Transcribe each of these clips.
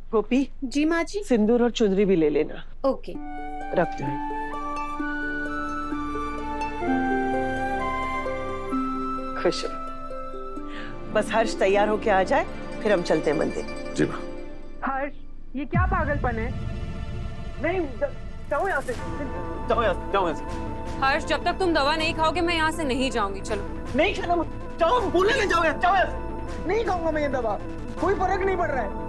गोपी, जी माँ जी। सिंदूर और चुनरी भी ले लेना। ओके। रख दो। खुश रहो। बस हर्ष तैयार होके आ जाए, फिर हम चलते हैं मंदिर। जी माँ। हर्ष, ये क्या पागलपन है? नहीं, जाओ यहाँ से, जाओ यहाँ से, जाओ यहाँ से। हर्ष, जब तक तुम दवा नहीं खाओगे मैं यहाँ से नहीं जाऊंगी। चलो। नहीं खाना, जाओ, बोले ना, जाओ यहाँ से। नहीं खाऊंगा मैं ये दवा, कोई फर्क नहीं पड़ रहा है।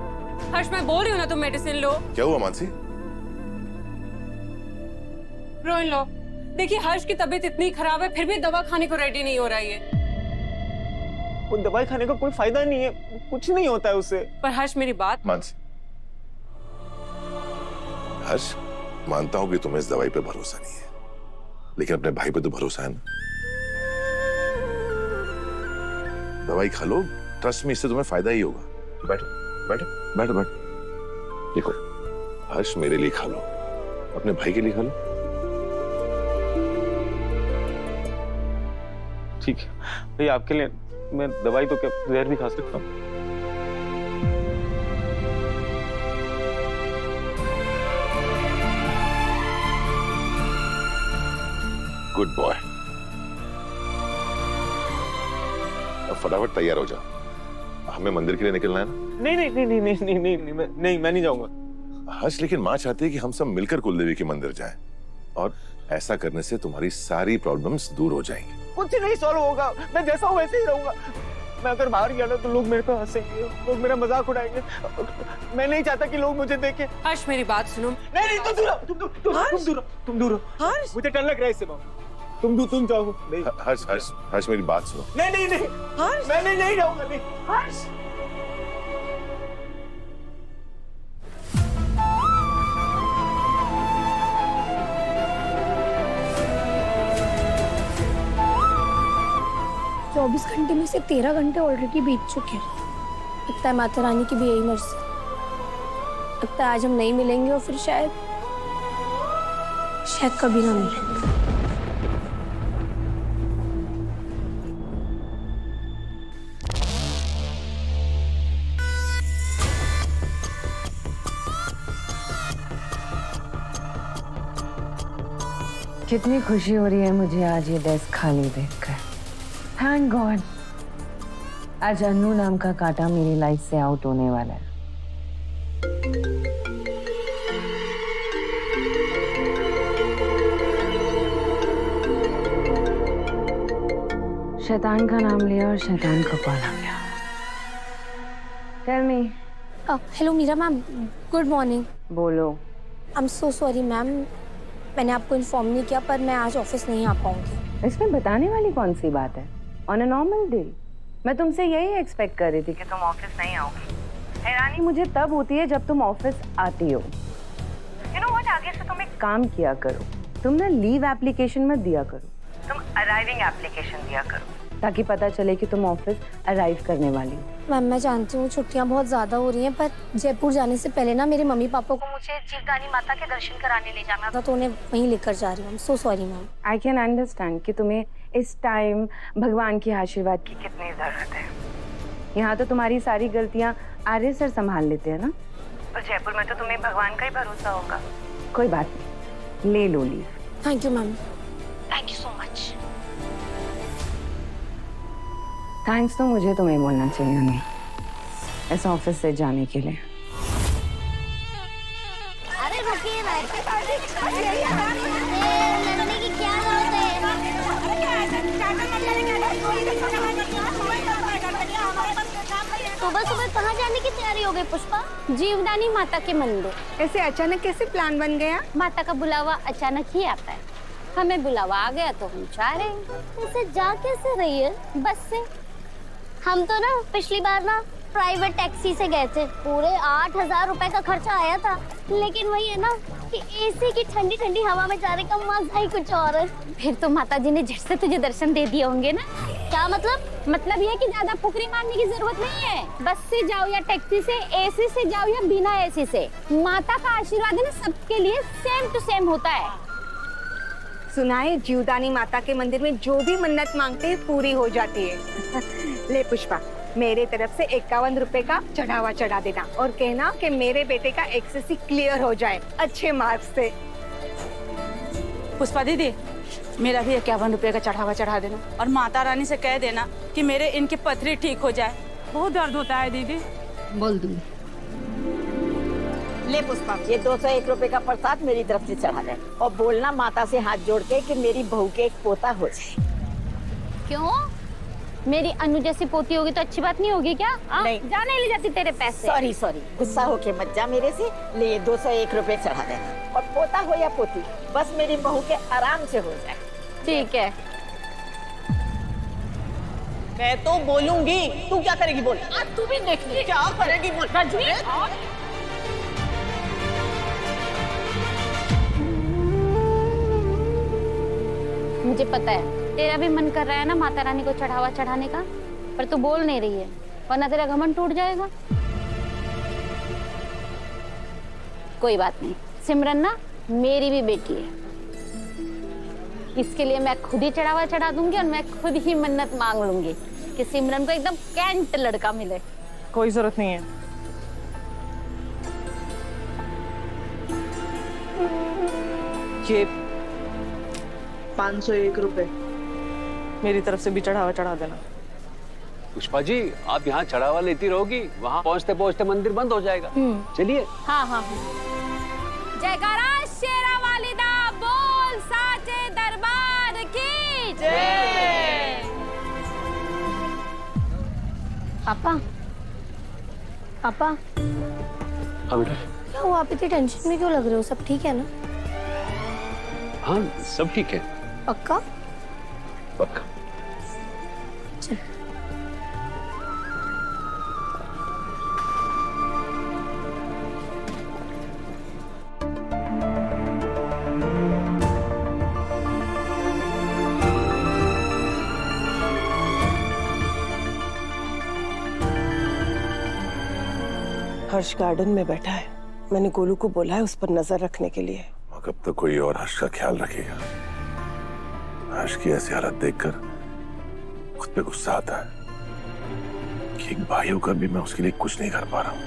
हर्ष, मैं बोल रही हूँ ना तुम मेडिसिन लो। क्या हुआ मानसी? रोइन लो। देखिए हर्ष की तबीयत इतनी खराब है फिर भी दवा खाने को रेडी नहीं हो रहा है। वो दवाई खाने का कोई फायदा नहीं है, कुछ नहीं होता है उससे। पर हर्ष मेरी बात। मानसी, हर्ष, मानता हूं कि तुम्हें इस दवाई पे भरोसा नहीं है, लेकिन अपने भाई पे तो भरोसा है ना। दवाई खा लो, ट्रस्ट में, इससे तुम्हें फायदा ही होगा। बैठो बैठो बैठो बैठो। देखो हर्ष, मेरे लिए खा लो, अपने भाई के लिए खा लो। ठीक है भैया, आपके लिए मैं दवाई तो क्या जहर भी खा सकता हूँ। Good boy. अब फटाफट तैयार हो जाओ, हमें मंदिर के लिए निकलना है ना। नहीं नहीं नहीं नहीं नहीं नहीं नहीं, मैं नहीं जाऊंगा। हर्ष, लेकिन माँ चाहती है कि हम सब मिलकर कुलदेवी के मंदिर जाएं, और ऐसा करने से तुम्हारी सारी प्रॉब्लम्स दूर हो जाएंगी। कुछ नहीं सॉल्व होगा, मैं जैसा हूँ वैसे ही रहूंगा। मैं अगर बाहर गया ना तो लोग मेरे पे हंसेंगे, लोग मेरा मजाक उड़ाएंगे। मैं नहीं चाहता कि लोग मुझे देखें। हर्ष मेरी बात सुनो। नहीं नहीं, तुम दूर रहो, तुम दूर रहो। हर्ष, मुझे डर लग रहा है इससे। तुम जाओ। नहीं हर्ष हर्ष हर्ष, मेरी बात सुनो। नहीं नहीं नहीं, हर्ष, मैं नहीं जाऊंगा। नहीं हर्ष। चौबीस घंटे में से 13 घंटे ऑलरेडी बीत चुके हैं। लगता है माता रानी की भी यही मर्जी। लगता है आज हम नहीं मिलेंगे और फिर शायद कभी ना मिलेंगे। कितनी खुशी हो रही है मुझे आज ये डेस्क खाली देखकर। थैंक गॉड, आज अन्नू नाम का कांटा मेरी लाइफ से आउट होने वाला है। शैतान का नाम लिया और शैतान को पाला गया। Tell me. Hello Meera ma'am, good morning. बोलो। I am so sorry ma'am, मैंने आपको इन्फॉर्म नहीं किया, पर मैं आज ऑफिस नहीं आ पाऊंगी। इसमें बताने वाली कौन सी बात है? ऑन अ नॉर्मल डे मैं तुमसे यही एक्सपेक्ट कर रही थी कि तुम ऑफिस नहीं आओगी। हैरानी मुझे तब होती है जब तुम ऑफिस आती हो। यू नो व्हाट, आगे से तुम एक काम किया करो, तुम ना लीव एप्लीकेशन मत दिया करो, तुम अराइविंग एप्लीकेशन दिया करो, ताकि पता चले कि तुम ऑफिस अराइव करने वाली हो। मैम मैं जानती हूँ छुट्टियाँ बहुत ज्यादा हो रही हैं, पर जयपुर जाने से पहले ना मेरे मम्मी पापा को मुझे जीवदानी माता के दर्शन कराने ले जाना था, तो उन्हें वहीं लेकर जा रही हूँ। सो sorry ma'am. I can understand कि तुम्हें इस टाइम भगवान के आशीर्वाद की कितनी जरूरत है। यहाँ तो तुम्हारी सारी गलतियाँ आर्य सर संभाल लेते हैं ना, और जयपुर में तो तुम्हें भगवान का ही भरोसा होगा। कोई बात नहीं, ले लो leave. Thank you ma'am, thank you so much. Thanks तो मुझे तुम्हें बोलना चाहिए नहीं इस ऑफिस से जाने के लिए। अरे रुकिए ना, लेने की क्या जरूरत है? सुबह सुबह कहाँ जाने की तैयारी हो गई पुष्पा? जीवदानी माता के मंदिर। ऐसे अचानक कैसे प्लान बन गया? माता का बुलावा अचानक ही आता है। हमें बुलावा आ गया तो हम जा रहे हैं। ऐसे जा कैसे रही है? बस से। हम तो ना पिछली बार ना प्राइवेट टैक्सी से गए थे, पूरे 8,000 रुपए का खर्चा आया था। लेकिन वही है ना कि एसी की ठंडी ठंडी हवा में जाने का मजा ही कुछ और है। फिर तो माता जी ने झट से तुझे दर्शन दे दिए होंगे ना? क्या मतलब? मतलब ये कि ज्यादा फुकरी मारने की जरूरत नहीं है। बस से जाओ या टैक्सी से, एसी से जाओ या बिना एसी से, माता का आशीर्वाद है ना सबके लिए सेम टू सेम होता है। सुना है जीवदानी माता के मंदिर में जो भी मन्नत मांगते हैं पूरी हो जाती है। ले पुष्पा, मेरे तरफ से 51 रुपए का चढ़ावा चढ़ा देना और कहना कि मेरे बेटे का एक्सएससी क्लियर हो जाए अच्छे मार्क्स से। पुष्पा दीदी, मेरा भी 51 रुपए का चढ़ावा चढ़ा देना और माता रानी से कह देना कि मेरे इनकी पथरी ठीक हो जाए। बहुत दर्द होता है दीदी। बोल दूंगी। ले पुष्पा, ये 201 रुपए का प्रसाद मेरी तरफ से चढ़ा दे और बोलना माता से हाथ जोड़ के कि मेरी बहू के एक पोता हो जाए। क्यों? मेरी अनु जैसी पोती होगी तो अच्छी बात नहीं होगी क्या? नहीं। जाने ले जाती तेरे पैसे। सॉरी, गुस्सा होके मत जा मेरे से। ले 201 रुपए चढ़ा दे और पोता हो या पोती, बस मेरी बहू के आराम से हो जाए। ठीक है। मैं तो बोलूंगी, तू क्या करेगी बोल। तू भी देख ले क्या करेगी बोल। मुझे पता है तेरा भी मन कर रहा है ना माता रानी को चढ़ावा चढ़ाने का, पर तू बोल नहीं रही है वरना तेरा घमंड टूट जाएगा। कोई बात नहीं, सिमरन ना मेरी भी बेटी है, इसके लिए मैं खुद ही चढ़ावा चढ़ा दूंगी और मैं खुद ही मन्नत मांग लूंगी कि सिमरन को एकदम कैंट लड़का मिले। कोई जरूरत नहीं है। ये 501 रुपए मेरी तरफ से भी चढ़ावा चढ़ा देना। पुष्पा जी, आप यहाँ चढ़ावा लेती रहोगी, वहाँ पहुँचते पहुँचते मंदिर बंद हो जाएगा। चलिए। हाँ। जयकारा शेरा वालिदा बोल साचे दरबार की जय। पापा हाँ बेटा। क्या हुआ, आप इतनी टेंशन में क्यों लग रहे हो? सब ठीक है ना? हाँ सब ठीक है। पक्का? पक्का। हर्ष गार्डन में बैठा है, मैंने गोलू को बोला है उस पर नजर रखने के लिए। कब तक कोई और हर्ष का ख्याल रखेगा? हर्ष की ऐसी हालत देखकर खुद पे गुस्सा आता है कि एक भाई होकर भी मैं उसके लिए कुछ नहीं कर पा रहा हूं।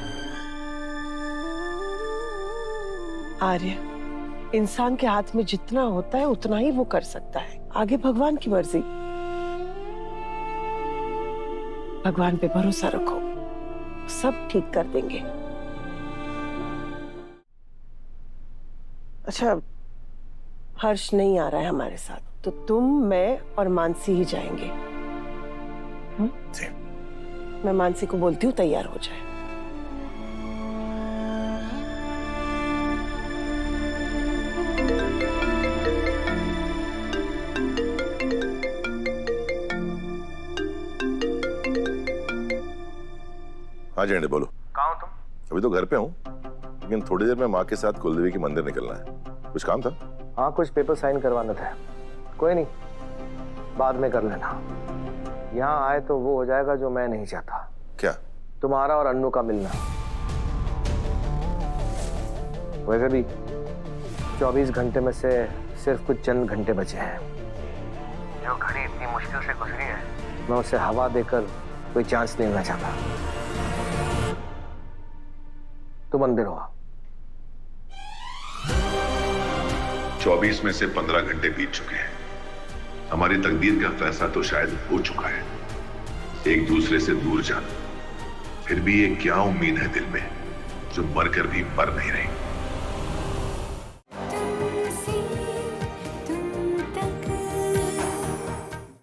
आर्य, इंसान के हाथ में जितना होता है उतना ही वो कर सकता है, आगे भगवान की मर्जी। भगवान पे भरोसा रखो, सब ठीक कर देंगे। अच्छा, हर्ष नहीं आ रहा है हमारे साथ, तो तुम, मैं और मानसी ही जाएंगे। जी। मैं मानसी को बोलती हूँ तैयार हो जाए। हाँ जेंडे, बोलो। कहाँ हो तुम? अभी तो घर पे हूँ, लेकिन थोड़ी देर में माँ के साथ कुलदेवी के मंदिर निकलना है। कुछ काम था? हाँ, कुछ पेपर साइन करवाना था। कोई नहीं, बाद में कर लेना। यहाँ आए तो वो हो जाएगा जो मैं नहीं चाहता। क्या? तुम्हारा और अन्नू का मिलना। वैसे भी 24 घंटे में से सिर्फ कुछ चंद घंटे बचे हैं। जो घड़ी इतनी मुश्किल से गुजरी है, मैं उसे हवा देकर कोई चांस नहीं लेना चाहता। तुम अंदर हो। 24 में से 15 घंटे बीत चुके हैं। हमारी तकदीर का फैसला तो शायद हो चुका है, एक दूसरे से दूर जाना। फिर भी ये क्या उम्मीद है दिल में जो मरकर भी पर नहीं रही।